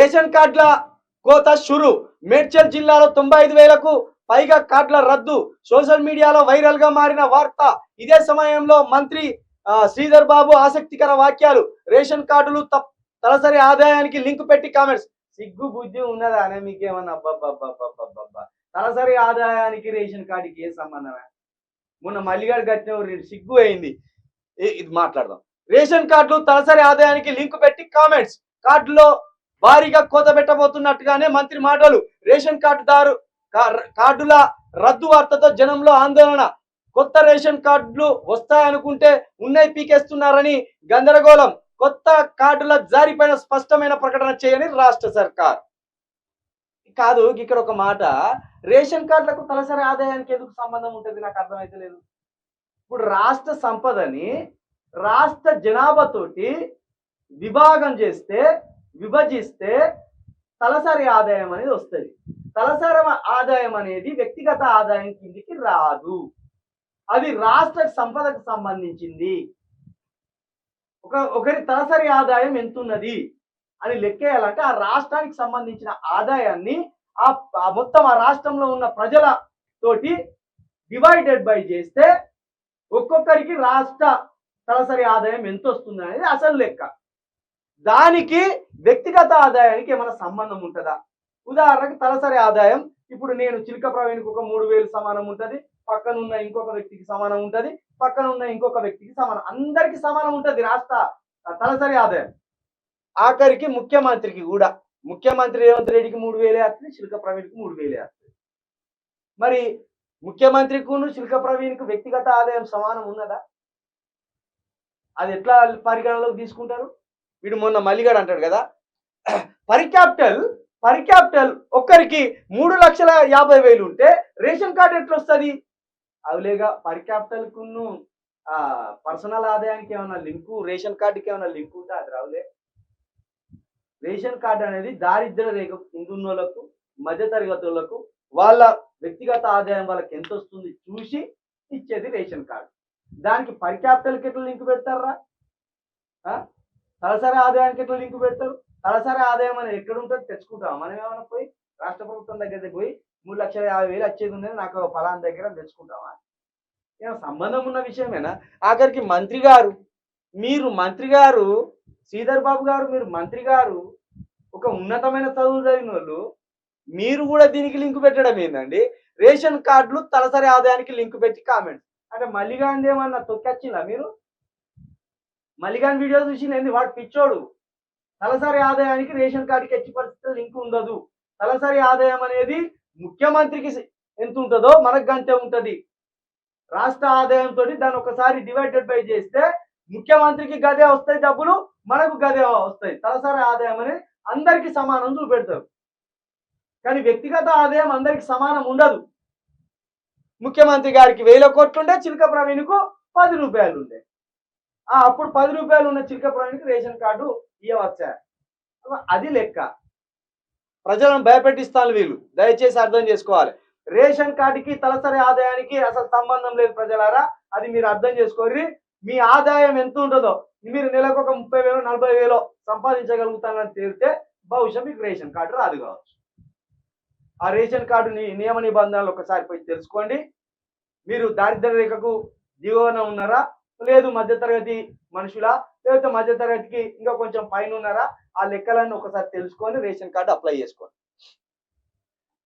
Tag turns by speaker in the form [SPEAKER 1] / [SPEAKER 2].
[SPEAKER 1] Ration కార్డుల కోత షురు. మేడ్చల్ జిల్లాలో 95,000కు పైగా కార్డుల రద్దు. సోషల్ మీడియాలో వైరల్ గా మారిన వార్త. ఇదే సమయంలో మంత్రి శ్రీధర్ బాబు ఆసక్తికర వాక్యాలు. రేషన్ కార్డులు తలసరి ఆదాయానికి లింక్ పెట్టి కామెంట్స్. సిగ్గు బుద్ధి ఉన్నదా అనే మీకేమన్నా? అబ్బబ్బబ్బబ్బబ్బబ్బబ్బా, తలసరి ఆదాయానికి రేషన్ కార్డుకి ఏ సంబంధమే? మొన్న మల్లిగాడు కట్టిన సిగ్గు అయింది. ఇది మాట్లాడదాం. రేషన్ కార్డులు తలసరి ఆదాయానికి లింక్ పెట్టి కామెంట్స్. కార్డులో భారీగా కోత పెట్టబోతున్నట్టుగానే మంత్రి మాటలు. రేషన్ కార్డుల రద్దు వార్తతో జనంలో ఆందోళన. కొత్త రేషన్ కార్డులు వస్తాయనుకుంటే ఉన్నాయి పీకేస్తున్నారని గందరగోళం. కొత్త కార్డుల జారీపైన స్పష్టమైన ప్రకటన చేయని రాష్ట్ర సర్కార్. కాదు, ఇక్కడ ఒక మాట, రేషన్ కార్డులకు తలసరి ఆదాయానికి ఎందుకు సంబంధం ఉంటుంది? నాకు అర్థమైతే లేదు. ఇప్పుడు రాష్ట్ర సంపదని రాష్ట్ర జనాభాతోటి విభాగం చేస్తే, విభజిస్తే తలసరి ఆదాయం అనేది వస్తుంది. తలసరి ఆదాయం అనేది వ్యక్తిగత ఆదాయం కిందికి రాదు. అది రాష్ట్ర సంపదకు సంబంధించింది. ఒకరి తలసరి ఆదాయం ఎంతున్నది అని లెక్కేయాలంటే ఆ రాష్ట్రానికి సంబంధించిన ఆదాయాన్ని మొత్తం ఆ రాష్ట్రంలో ఉన్న ప్రజల తోటి డివైడెడ్ బై చేస్తే ఒక్కొక్కరికి రాష్ట్ర తలసరి ఆదాయం ఎంత వస్తుంది అనేది అసలు లెక్క. దానికి వ్యక్తిగత ఆదాయానికి ఏమైనా సంబంధం ఉంటుందా? ఉదాహరణకి తలసరి ఆదాయం, ఇప్పుడు నేను చిలక ప్రవీణ్కి ఒక 3,000 సమానం ఉంటుంది, పక్కన ఉన్న ఇంకొక వ్యక్తికి సమానం ఉంటుంది, పక్కన ఉన్న ఇంకొక వ్యక్తికి సమానం, అందరికి సమానం ఉంటుంది రాష్ట్ర తలసరి ఆదాయం. ఆఖరికి ముఖ్యమంత్రికి కూడా, ముఖ్యమంత్రి రేవంత్ రెడ్డికి 3,000 వస్తుంది, చిలక ప్రవీణ్కి 3,000 వస్తుంది. మరి ముఖ్యమంత్రికి చిలక ప్రవీణ్కి వ్యక్తిగత ఆదాయం సమానం ఉన్నదా? అది ఎట్లా పరిగణలోకి తీసుకుంటారు? వీడు మొన్న మల్లిగాడు అంటాడు కదా, పరిక్యాపిటల్ ఒక్కరికి 3,50,000 ఉంటే రేషన్ కార్డు ఎట్లా వస్తుంది? అవులేగా, పరిక్యాపిటల్ కును పర్సనల్ ఆదాయానికి ఏమైనా లింకు, రేషన్ కార్డుకి ఏమైనా లింక్ ఉంటే అది రావులే. రేషన్ కార్డు అనేది దారిద్ర రేఖ కిందున్నోళ్లకు, మధ్యతరగతులకు వాళ్ళ వ్యక్తిగత ఆదాయం వాళ్ళకి ఎంత వస్తుంది చూసి ఇచ్చేది రేషన్ కార్డు. దానికి పరిక్యాపిటల్కి ఎట్లా లింక్ పెడతారా? తలసరి ఆదాయానికి ఎట్లా లింక్ పెడతారు? తలసరి ఆదాయం అనేది ఎక్కడ ఉంటుంది? తెచ్చుకుంటాం మనం. ఏమైనా పోయి రాష్ట్ర ప్రభుత్వం దగ్గర పోయి 3,50,000 వచ్చేది ఉందని నాకు ఫలానా దగ్గర తెచ్చుకుంటామా? ఏమైనా సంబంధం ఉన్న విషయమేనా? ఆఖరికి మంత్రి గారు శ్రీధర్ బాబు గారు, మీరు మంత్రి గారు, ఒక ఉన్నతమైన చదువులు చదివిన వాళ్ళు, మీరు కూడా దీనికి లింక్ పెట్టడం ఏందండి? రేషన్ కార్డులు తలసరి ఆదాయానికి లింక్ పెట్టి కామెంట్స్ అంటే మల్లిగాంధీ ఏమన్నా తొక్కొచ్చిందా మీరు? మల్లిగాన్ వీడియో చూసి నేను వాడు పిచ్చోడు. తలసరి ఆదాయానికి రేషన్ కార్డుకి ఎట్టి పరిస్థితుల్లో లింక్ ఉండదు. తలసరి ఆదాయం అనేది ముఖ్యమంత్రికి ఎంత ఉంటుందో మనకు గంటే ఉంటుంది. రాష్ట్ర ఆదాయంతో దాన్ని ఒకసారి డివైడెడ్ బై చేస్తే ముఖ్యమంత్రికి గదే వస్తాయి డబ్బులు, మనకు గదే వస్తాయి. తలసరి ఆదాయం అనేది అందరికీ సమానం చూపెడతారు. కానీ వ్యక్తిగత ఆదాయం అందరికి సమానం ఉండదు. ముఖ్యమంత్రి గారికి 1,000 కోట్లు ఉండే, చిలక ప్రవీణ్కు 10 రూపాయలు ఉండే. అప్పుడు 10 రూపాయలు ఉన్న చిలక ప్రవీణ్కి రేషన్ కార్డు ఇవ్వచ్చా? అది లెక్క. ప్రజలను భయపెట్టిస్తాను వీళ్ళు, దయచేసి అర్థం చేసుకోవాలి. రేషన్ కార్డుకి తలసరి ఆదాయానికి అసలు సంబంధం లేదు ప్రజలారా, అది మీరు అర్థం చేసుకోర్రి. మీ ఆదాయం ఎంత ఉంటుందో, మీరు నెలకు ఒక 30,000 40,000 సంపాదించగలుగుతానని తేలితే బహుశా మీకు రేషన్ కార్డు రాదు కావచ్చు. ఆ రేషన్ కార్డు నియమ నిబంధనలు ఒకసారి పోయి తెలుసుకోండి. మీరు దారిద్ర్య రేఖకు దిగువన ఉన్నారా, లేదు మధ్యతరగతి మనుషులా, లేకపోతే మధ్యతరగతికి ఇంకా కొంచెం పైన ఉన్నారా, ఆ లెక్కలన్నీ ఒకసారి తెలుసుకొని రేషన్ కార్డు అప్లై చేసుకోండి.